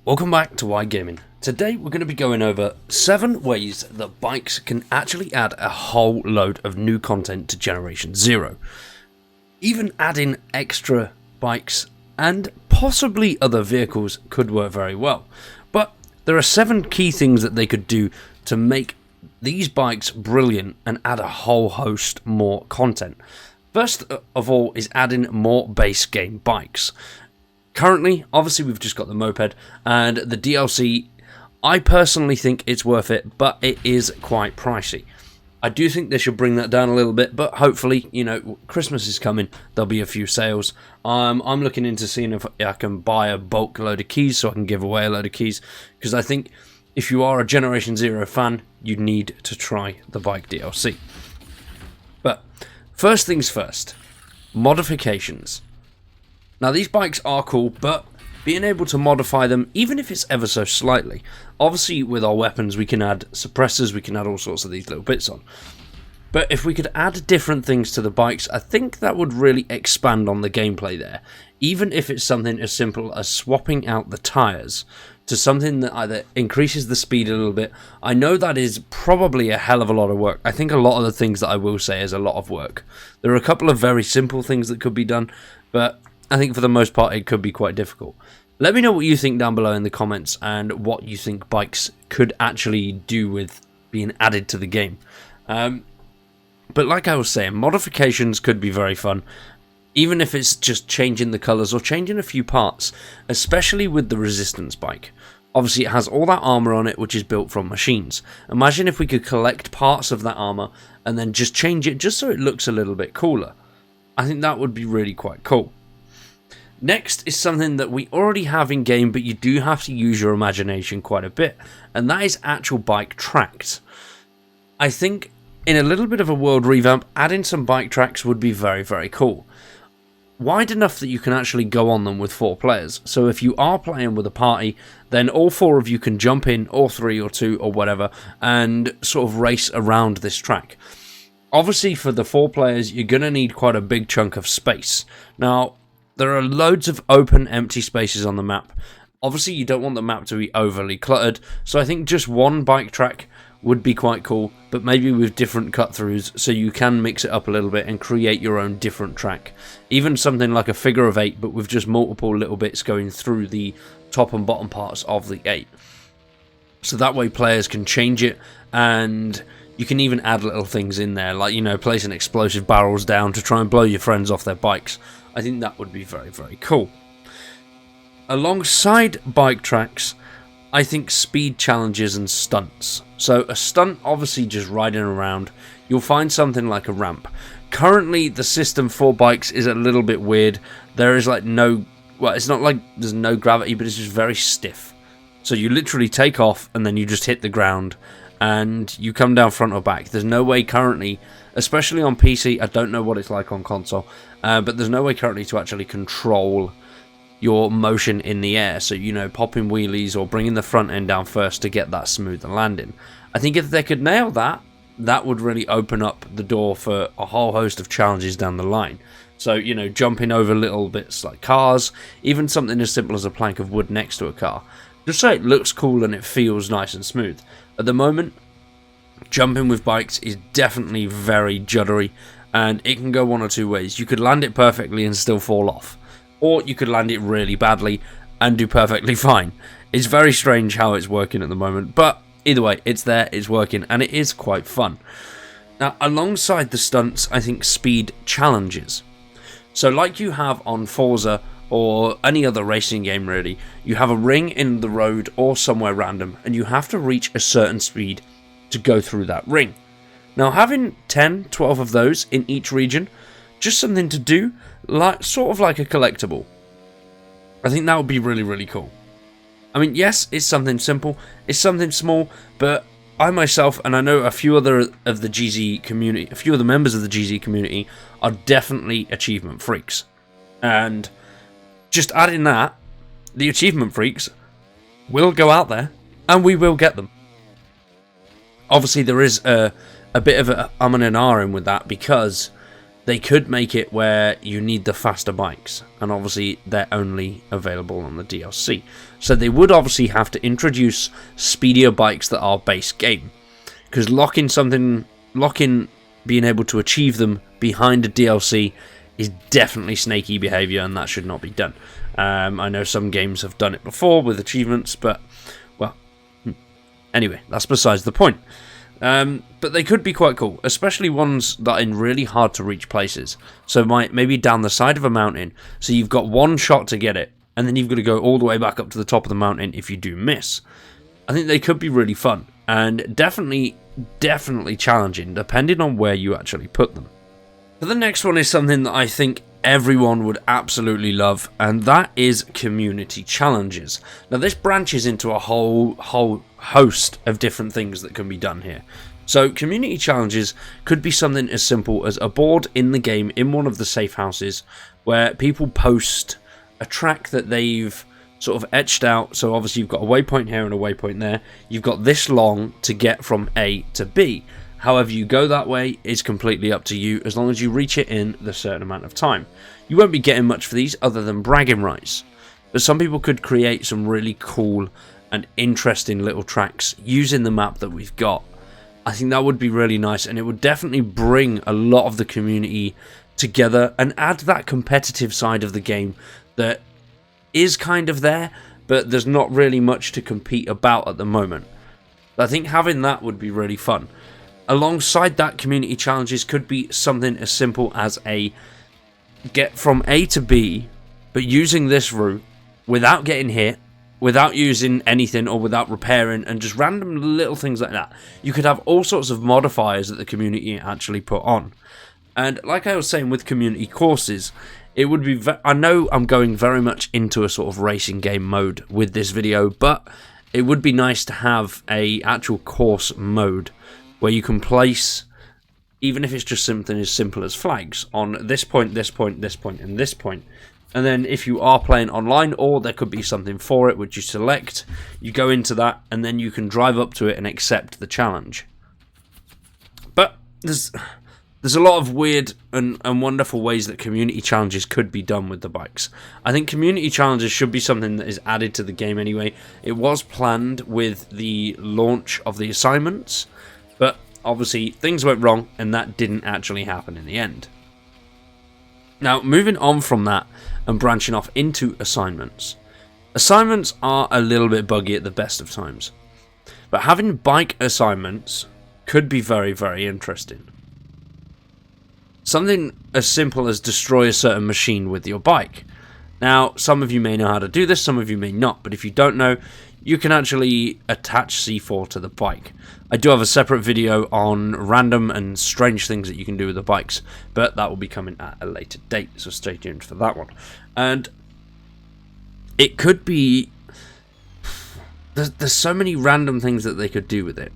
Welcome back to Why Gaming. Today we're going to be going over 7 ways that bikes can actually add a whole load of new content to Generation 0. Even adding extra bikes and possibly other vehicles could work very well. But there are 7 key things that they could do to make these bikes brilliant and add a whole host more content. First of all is adding more base game bikes. Currently, obviously, we've just got the moped and the DLC. I personally think it's worth it, but it is quite pricey. I do think they should bring that down a little bit, but hopefully, Christmas is coming. There'll be a few sales. I'm looking into seeing if I can buy a bulk load of keys so I can give away a load of keys, because I think if you are a Generation 0 fan, you need to try the bike DLC. But first things first, modifications. Now, these bikes are cool, but being able to modify them, even if it's ever so slightly, obviously with our weapons we can add suppressors, we can add all sorts of these little bits on. But if we could add different things to the bikes, I think that would really expand on the gameplay there. Even if it's something as simple as swapping out the tyres to something that either increases the speed a little bit. I know that is probably a hell of a lot of work. I think a lot of the things that I will say is a lot of work. There are a couple of very simple things that could be done, but I think for the most part it could be quite difficult. Let me know what you think down below in the comments and what you think bikes could actually do with being added to the game. But like I was saying, modifications could be very fun, even if it's just changing the colours or changing a few parts, especially with the resistance bike. Obviously it has all that armour on it which is built from machines. Imagine if we could collect parts of that armour and then just change it just so it looks a little bit cooler. I think that would be really quite cool. Next is something that we already have in game, but you do have to use your imagination quite a bit, and that is actual bike tracks. I think in a little bit of a world revamp, adding some bike tracks would be very, very cool. Wide enough that you can actually go on them with 4 players. So if you are playing with a party, then all 4 of you can jump in, or 3 or 2 or whatever, and sort of race around this track. Obviously for the 4 players, you're going to need quite a big chunk of space. Now, there are loads of open, empty spaces on the map. Obviously, you don't want the map to be overly cluttered, so I think just one bike track would be quite cool, but maybe with different cut-throughs, so you can mix it up a little bit and create your own different track. Even something like a figure of 8, but with just multiple little bits going through the top and bottom parts of the 8. So that way players can change it, and you can even add little things in there, like, placing explosive barrels down to try and blow your friends off their bikes. I think that would be very, very cool. Alongside bike tracks, I think speed challenges and stunts. So a stunt, obviously just riding around, you'll find something like a ramp. Currently, the system for bikes is a little bit weird. There is it's not like there's no gravity, but it's just very stiff. So you literally take off and then you just hit the ground and you come down front or back. There's no way currently, especially on PC, I don't know what it's like on console, but there's no way currently to actually control your motion in the air. So, popping wheelies or bringing the front end down first to get that smoother landing. I think if they could nail that, that would really open up the door for a whole host of challenges down the line. So, jumping over little bits like cars, even something as simple as a plank of wood next to a car. Just so it looks cool and it feels nice and smooth. At the moment, jumping with bikes is definitely very juddery, and it can go one or two ways. You could land it perfectly and still fall off, or you could land it really badly and do perfectly fine. It's very strange how it's working at the moment, but either way, it's there, it's working, and it is quite fun. Now, alongside the stunts, I think speed challenges. So like you have on Forza or any other racing game really, you have a ring in the road or somewhere random, and you have to reach a certain speed to go through that ring. Now, having 10, 12 of those in each region, just something to do, sort of like a collectible. I think that would be really, really cool. I mean, yes, it's something simple, it's something small, but I myself, and I know a few other of the GZ community, a few of the members of the GZ community are definitely achievement freaks. And just adding that, the achievement freaks will go out there and we will get them. Obviously, there is a bit of a and ahhing with that, because they could make it where you need the faster bikes, and obviously they're only available on the DLC. So they would obviously have to introduce speedier bikes that are base game, because locking being able to achieve them behind a DLC is definitely snaky behaviour, and that should not be done. I know some games have done it before with achievements, but, well, anyway, that's besides the point. But they could be quite cool, especially ones that are in really hard to reach places. So maybe down the side of a mountain, so you've got one shot to get it, and then you've got to go all the way back up to the top of the mountain if you do miss. I think they could be really fun, and definitely challenging, depending on where you actually put them. But the next one is something that I think everyone would absolutely love, and that is community challenges. Now this branches into a whole host of different things that can be done here. So community challenges could be something as simple as a board in the game in one of the safe houses where people post a track that they've sort of etched out. So obviously you've got a waypoint here and a waypoint there. You've got this long to get from A to B. However you go that way is completely up to you, as long as you reach it in the certain amount of time. You won't be getting much for these other than bragging rights, but some people could create some really cool and interesting little tracks using the map that we've got. I think that would be really nice, and it would definitely bring a lot of the community together and add that competitive side of the game that is kind of there, but there's not really much to compete about at the moment. I think having that would be really fun. Alongside that, community challenges could be something as simple as a get from A to B, but using this route without getting hit, without using anything or without repairing, and just random little things like that. You could have all sorts of modifiers that the community actually put on. And like I was saying with community courses, it would be, I know I'm going very much into a sort of racing game mode with this video, but it would be nice to have a actual course mode where you can place, even if it's just something as simple as flags, on this point, this point, this point, and this point. And then if you are playing online, or there could be something for it which you select, you go into that, and then you can drive up to it and accept the challenge. But there's a lot of weird and wonderful ways that community challenges could be done with the bikes. I think community challenges should be something that is added to the game anyway. It was planned with the launch of the assignments, but obviously things went wrong and that didn't actually happen in the end. Now, moving on from that and branching off into assignments. Assignments are a little bit buggy at the best of times, but having bike assignments could be very, very interesting. Something as simple as destroy a certain machine with your bike. Now, some of you may know how to do this, some of you may not, but if you don't know, you can actually attach C4 to the bike. I do have a separate video on random and strange things that you can do with the bikes, but that will be coming at a later date, so stay tuned for that one. And it could be... There's so many random things that they could do with it.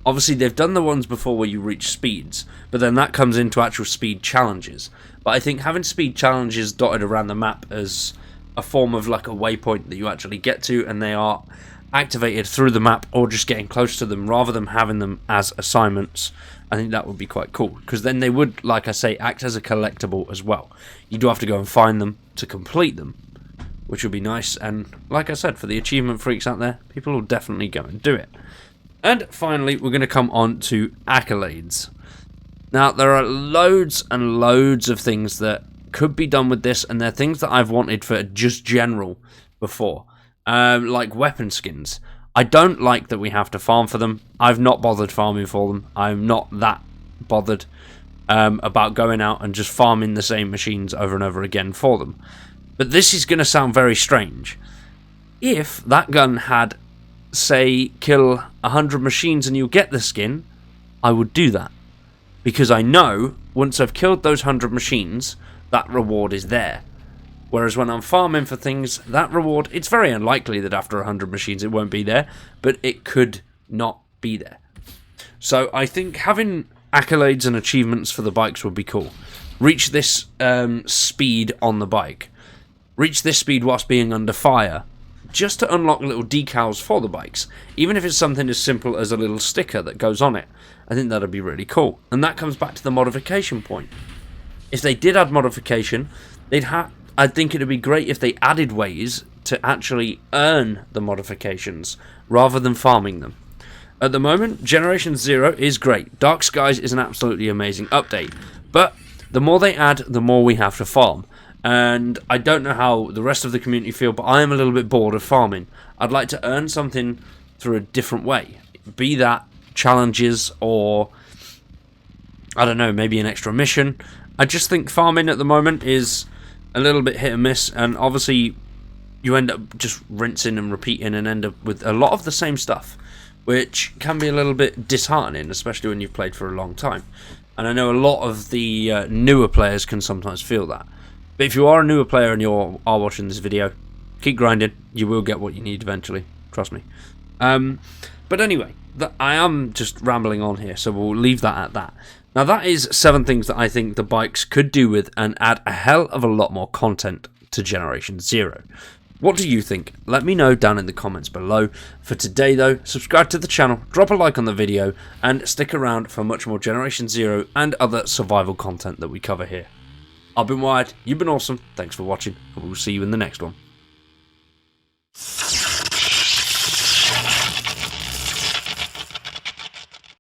Obviously, they've done the ones before where you reach speeds, but then that comes into actual speed challenges. But I think having speed challenges dotted around the map as a form of like a waypoint that you actually get to, and they are activated through the map or just getting close to them rather than having them as assignments, I think that would be quite cool, because then they would, like I say, act as a collectible as well. You do have to go and find them to complete them, which would be nice, and like I said, for the achievement freaks out there, people will definitely go and do it. And finally, we're going to come on to accolades. Now, there are loads and loads of things that could be done with this, and they're things that I've wanted for just general before. Like weapon skins. I don't like that we have to farm for them. I've not bothered farming for them. I'm not that bothered about going out and just farming the same machines over and over again for them. But this is going to sound very strange. If that gun had, say, kill 100 machines and you get the skin, I would do that. Because I know, once I've killed those 100 machines, that reward is there. Whereas when I'm farming for things, that reward, it's very unlikely that after 100 machines it won't be there, but it could not be there. So I think having accolades and achievements for the bikes would be cool. Reach this speed on the bike. Reach this speed whilst being under fire, just to unlock little decals for the bikes. Even if it's something as simple as a little sticker that goes on it, I think that'd be really cool. And that comes back to the modification point. if they did add modification, I think it'd be great if they added ways to actually earn the modifications rather than farming them. At the moment, Generation 0 is great. Dark Skies is an absolutely amazing update, but the more they add, the more we have to farm. And I don't know how the rest of the community feel, but I am a little bit bored of farming. I'd like to earn something through a different way. Be that challenges or, I don't know, maybe an extra mission. I just think farming at the moment is a little bit hit and miss, and obviously you end up just rinsing and repeating and end up with a lot of the same stuff, which can be a little bit disheartening, especially when you've played for a long time. And I know a lot of the newer players can sometimes feel that. But if you are a newer player and you are watching this video, keep grinding. You will get what you need eventually. Trust me. But anyway, I am just rambling on here, so we'll leave that at that. Now that is 7 things that I think the bikes could do with and add a hell of a lot more content to Generation 0. What do you think? Let me know down in the comments below. For today though, subscribe to the channel, drop a like on the video, and stick around for much more Generation 0 and other survival content that we cover here. I've been Wired, you've been awesome, thanks for watching, and we'll see you in the next one.